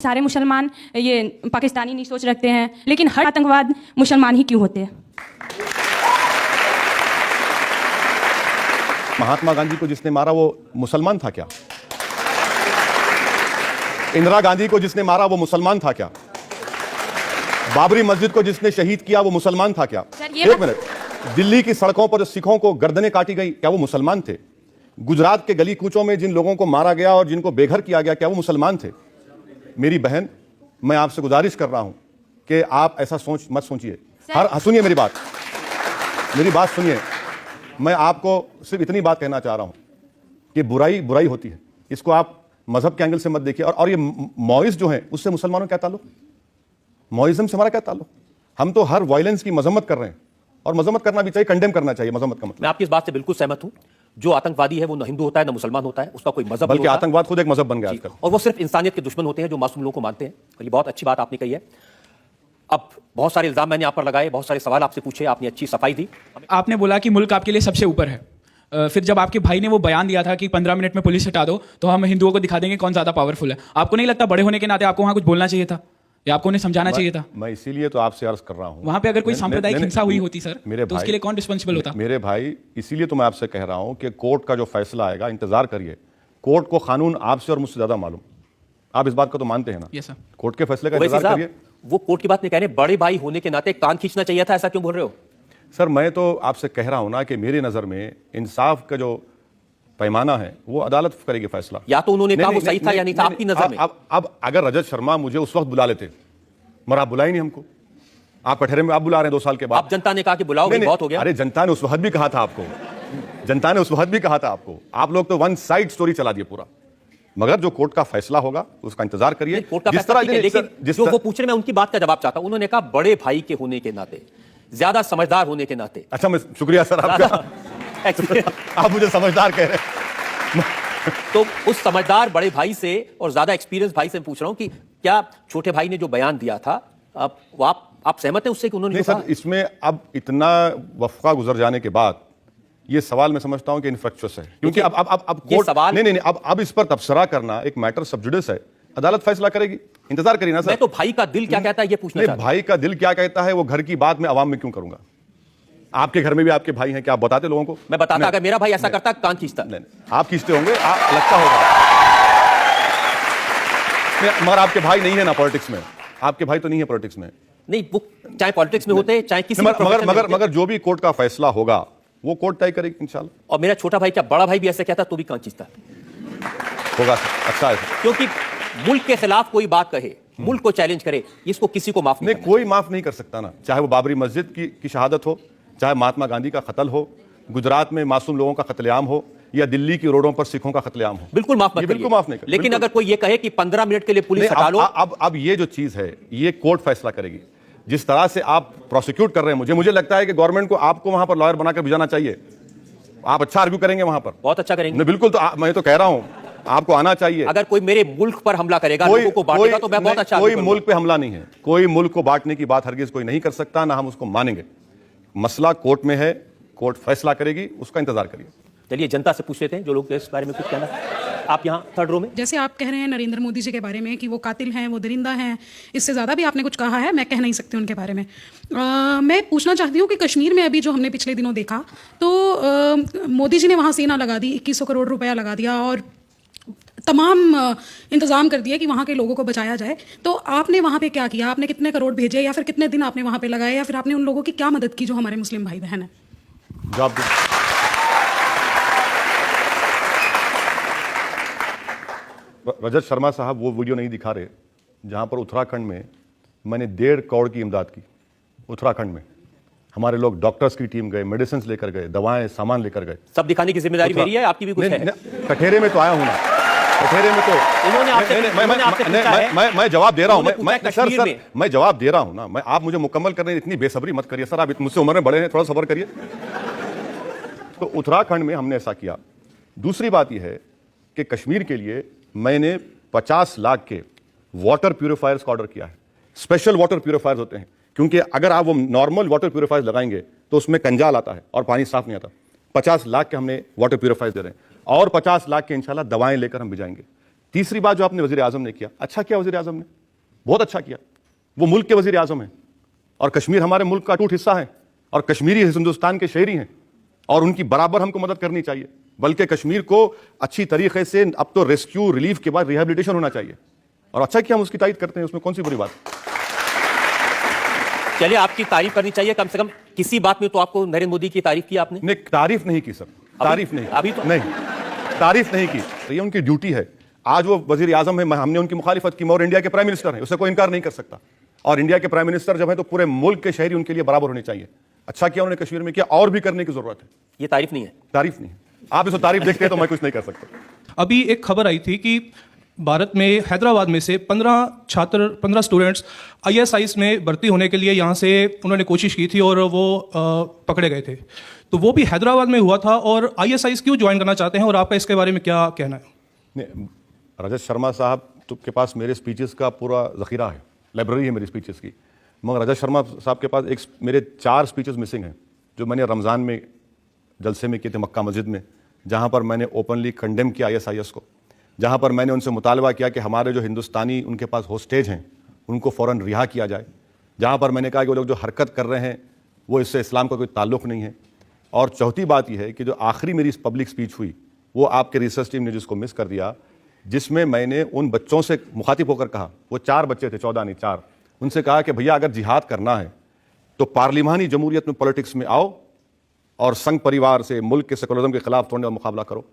सारे मुसलमान ये पाकिस्तानी नहीं सोच रखते हैं, लेकिन हर आतंकवाद मुसलमान ही क्यों होते हैं? महात्मा गांधी को जिसने मारा वो मुसलमान था क्या? इंदिरा गांधी को जिसने मारा वो मुसलमान था क्या? बाबरी मस्जिद को जिसने शहीद किया वो मुसलमान था क्या? एक मिनट, दिल्ली की सड़कों पर जो सिखों को गर्दनें काटी गई क्या वो मुसलमान थे? गुजरात के गली कूचों में जिन लोगों को मारा गया और जिनको बेघर किया गया क्या वो मुसलमान थे? मेरी बहन, मैं आपसे गुजारिश कर रहा हूं कि आप ऐसा मत सोचिए। सुनिए मेरी बात सुनिए। मैं आपको सिर्फ इतनी बात कहना चाह रहा हूं कि बुराई बुराई होती है, इसको आप मजहब के एंगल से मत देखिए। और ये मौइज जो है उससे मुसलमानों का क्या ताल्लुक? मौइज्म से हमारा क्या ताल्लुक? हम तो हर वायलेंस की मजम्मत कर रहे हैं और मजम्मत करना भी चाहिए, कंडेम करना चाहिए। मजम्मत का मतलब, मैं आपकी इस बात से बिल्कुल सहमत हूं। जो आतंकवादी है वो न हिंदू होता है न मुसलमान होता है, उसका कोई मजहब बल्कि आतंकवाद खुद एक मजहब बन गया आजकल, और वो सिर्फ इंसानियत के दुश्मन होते हैं जो मासूम लोगों को मानते हैं। और ये बहुत अच्छी बात आपने कही है। अब बहुत सारे इल्जाम मैंने आप पर लगाए, बहुत सारे सवाल आपसे पूछे, आपने अच्छी सफाई दी। आपने बोला कि मुल्क आपके लिए सबसे ऊपर है। फिर जब आपके भाई ने वो बयान दिया था कि 15 मिनट में पुलिस हटा दो तो हम हिंदुओं को दिखा देंगे कौन ज्यादा पावरफुल है, आपको नहीं लगता बड़े होने के नाते आपको वहां कुछ बोलना चाहिए था या आपको उन्हें समझाना चाहिए था? मैं इसीलिए तो आपसे अर्ज कर रहा हूं, वहां पे अगर कोई सांप्रदायिक हिंसा हुई होती सर तो उसके लिए कौन रिस्पॉन्सिबल होता? मेरे भाई, इसीलिए तो मैं आपसे कह रहा हूं कि कोर्ट का जो फैसला आएगा इंतजार करिए। कोर्ट को कानून आपसे और मुझसे ज्यादा मालूम, आप इस बात को तो मानते हैं ना? Yes sir. कोर्ट के फैसले का इंतजार करिए। वो कोर्ट की बात नहीं कह रहे, बड़े भाई होने के नाते कान खींचना चाहिए था, ऐसा क्यों बोल रहे हो? सर मैं तो आपसे कह रहा हूं ना कि मेरी नजर में इंसाफ का जो पैमाना है वो अदालत करेगी फैसला। या तो उन्होंने कहा वो सही था या नहीं था आपकी नजर में? अब अगर रजत शर्मा मुझे उस वक्त बुला लेते, मगर आप बुलाए नहीं हमको, आप कटहरे में आप बुला रहे हैं 2 साल के बाद। आप जनता ने कहा कि बुलाओ, बहुत हो गया। अरे जनता ने उस वक्त भी कहा था आपको, जनता ने उस वक्त भी कहा था आपको। आप लोग तो वन साइड स्टोरी चला दिए पूरा। मगर जो कोर्ट का फैसला होगा उसका इंतजार करिए। जिस तरह लेकिन जो वो पूछ रहे, मैं उनकी बात का जवाब चाहता हूं। उन्होंने कहा बड़े भाई के होने के नाते, ज्यादा समझदार होने के नाते। अच्छा, मैं शुक्रिया सर आपका, आप मुझे समझदार कह रहे हैं। तो उस समझदार बड़े भाई से और ज्यादा एक्सपीरियंस भाई से पूछ रहा हूं कि क्या छोटे भाई ने जो बयान दिया था आप सहमत हैं उससे कि उन्होंने? नहीं सर, इसमें अब इतना वफ़ा गुजर जाने के बाद ये सवाल मैं समझता हूं कि इनफ्रक्चुअस है, क्योंकि अब कोर्ट सवाल नहीं, अब इस पर तबसरा करना एक मैटर सब जुडिस है। अदालत फैसला करेगी, इंतजार करिए ना सर। मैं तो भाई का दिल क्या कहता है ये पूछना चाहता हूं। भाई का दिल क्या कहता है वो घर की बात मैं आवाम में क्यों करूंगा? आपके घर में भी आपके भाई हैं, क्या आप बताते लोगों को? मैं बताता, अगर मेरा भाई ऐसा करता कान खींचता। नहीं, आप खींचते होंगे, लगता होगा, मगर आपके भाई नहीं है ना पॉलिटिक्स में। आपके भाई तो नहीं है पॉलिटिक्स में। नहीं, वो चाहे पॉलिटिक्स में होते चाहे किसी मगर जो भी कोर्ट का फैसला होगा वो कोर्ट तय करेगी इंशाल्लाह। और मेरा छोटा भाई, क्या बड़ा भाई भी ऐसे कहता तो भी कान खींचता होगा? अच्छा है, क्योंकि मुल्क के खिलाफ कोई बात कहे, मुल्क को चैलेंज करे, इसको किसी को माफ नहीं, कोई माफ नहीं कर सकता ना। चाहे वो बाबरी मस्जिद की शहादत हो, चाहे महात्मा गांधी का कत्ल हो, गुजरात में मासूम लोगों का कत्लेआम हो, या दिल्ली की रोडों पर सिखों का कत्लेआम हो, बिल्कुल माफ मत बिल्कुल माफ नहीं कर। लेकिन अगर कोई ये कहे कि 15 मिनट के लिए पुलिस हटा लो, अब ये जो चीज है ये कोर्ट फैसला करेगी। जिस तरह से आप प्रोसिक्यूट कर रहे हैं, मुझे लगता है कि गवर्नमेंट को आपको वहां पर लॉयर बनाकर भेजना चाहिए। आप अच्छा आर्ग्यू करेंगे वहां पर, बहुत अच्छा करेंगे। बिल्कुल, तो मैं तो कह रहा हूं आपको आना चाहिए। अगर कोई मेरे मुल्क पर हमला करेगा, लोगों को बांटेगा, तो मैं बहुत अच्छा। कोई मुल्क पे हमला नहीं है, कोई मुल्क को बांटने की बात हरगिज कोई नहीं कर सकता, ना हम उसको मानेंगे। मसला कोर्ट में है, कोर्ट फैसला करेगी, उसका इंतजार करिए। चलिए जनता से पूछ लेते हैं जो लोग इस बारे में कुछ कहना। आप यहाँ थर्ड रो में, जैसे आप कह रहे हैं नरेंद्र मोदी जी के बारे में कि वो कातिल हैं, वो दरिंदा हैं, इससे ज़्यादा भी आपने कुछ कहा है, मैं कह नहीं सकती उनके बारे में। मैं पूछना चाहती हूँ कि कश्मीर में अभी जो हमने पिछले दिनों देखा, तो मोदी जी ने वहाँ सेना लगा दी, 2100 करोड़ रुपया लगा दिया और तमाम इंतज़ाम कर दिया कि वहाँ के लोगों को बचाया जाए। तो आपने वहाँ पे क्या किया? आपने कितने करोड़ भेजे, या फिर कितने दिन आपने वहाँ पे लगाए, या फिर आपने उन लोगों की क्या मदद की जो हमारे मुस्लिम भाई बहन हैं? रजत शर्मा साहब वो वीडियो नहीं दिखा रहे जहां पर उत्तराखंड में मैंने 1.5 करोड़ की इमदाद की। उत्तराखंड में हमारे लोग डॉक्टर्स की टीम गए, मेडिसिन लेकर गए, दवाएं सामान लेकर गए। सब दिखाने की जिम्मेदारी मेरी है, आपकी भी कुछ है? कठेरे में तो आया हूं ना, कठेरे में तो मैं जवाब दे रहा हूं। मैं जवाब दे रहा हूं ना, आप मुझे मुकम्मल करने इतनी बेसब्री मत करिए सर। आप मुझसे उम्र में बड़े हैं, थोड़ा सब्र करिए। तो उत्तराखंड में हमने ऐसा किया। दूसरी बात यह है कि कश्मीर के लिए मैंने 50 लाख के वाटर प्यूरिफायर्स का ऑर्डर किया है। स्पेशल वाटर प्यूरिफायर्स होते हैं, क्योंकि अगर आप वो नॉर्मल वाटर प्यूरिफायर्स लगाएंगे तो उसमें कंजाल आता है और पानी साफ नहीं आता। 50 लाख के हमने वाटर प्यूरिफायर्स दे रहे हैं और 50 लाख के इंशाल्लाह दवाएं लेकर हम भिजाएंगे। तीसरी बात जो आपने वजीर आजम ने किया, अच्छा किया वजीर आजम ने, बहुत अच्छा किया। वो मुल्क के वजीर आजम हैं और कश्मीर हमारे मुल्क का अटूट हिस्सा है और कश्मीरी हिंदुस्तान के शहरी हैं और उनकी बराबर हमको मदद करनी चाहिए। बल्कि कश्मीर को अच्छी तरीके से अब तो रेस्क्यू रिलीफ के बाद रिहेबिलिटेशन होना चाहिए और अच्छा किया हम उसकी तारीफ करते हैं, उसमें कौन सी बुरी बात। चलिए, आपकी तारीफ करनी चाहिए, कम से कम किसी बात में तो आपको नरेंद्र मोदी की तारीफ की आपने। नहीं, तारीफ नहीं की सर, तारीफ नहीं, अभी तो नहीं, तारीफ नहीं की। तो ये उनकी ड्यूटी है। आज वो वजीर आजम है, हमने उनकी मुखालिफत की, और इंडिया के प्राइम मिनिस्टर हैं, उसे कोई इनकार नहीं कर सकता। और इंडिया के प्राइम मिनिस्टर जब है तो पूरे मुल्क के शहरी उनके लिए बराबर होने चाहिए। अच्छा किया उन्होंने कश्मीर में किया, और भी करने की जरूरत है। ये तारीफ नहीं है, तारीफ नहीं है। आप इसको तारीफ देखते हैं तो मैं कुछ नहीं कर सकता। अभी एक खबर आई थी कि भारत में हैदराबाद में से 15 स्टूडेंट्स ISIS में भर्ती होने के लिए यहाँ से उन्होंने कोशिश की थी और वो पकड़े गए थे। तो वो भी हैदराबाद में हुआ था और ISIS क्यों ज्वाइन करना चाहते हैं और आपका इसके बारे में क्या कहना है? नहीं, रजत शर्मा साहब के पास मेरे स्पीचेस का पूरा ज़ख़ीरा है, लाइब्रेरी है मेरी स्पीचेस की, मगर रजत शर्मा साहब के पास मेरे 4 स्पीचेस मिसिंग हैं जो मैंने रमज़ान में जलसे में किए थे मक्का मस्जिद में, जहाँ पर मैंने ओपनली कंडेम किया ISIS को, जहाँ पर मैंने उनसे मुतालबा किया कि हमारे जो हिंदुस्तानी उनके पास होस्टेज हैं उनको फ़ौरन रिहा किया जाए, जहाँ पर मैंने कहा कि वो लोग जो हरकत कर रहे हैं वो इससे इस्लाम का कोई ताल्लुक़ नहीं है। और चौथी बात यह है कि जो आखिरी मेरी पब्लिक स्पीच हुई वो आपके रिसर्च टीम ने जिसको मिस कर दिया, जिसमें मैंने उन बच्चों से मुखातिब होकर कहा, वो 4 बच्चे थे, 14 नहीं 4, उनसे कहा कि भैया अगर जिहाद करना है तो पार्लिमानी जमहूरियत में पॉलिटिक्स में आओ और संघ परिवार से मुल्क के सेकुलरिज्म के खिलाफ थोड़ा मुकाबला करो।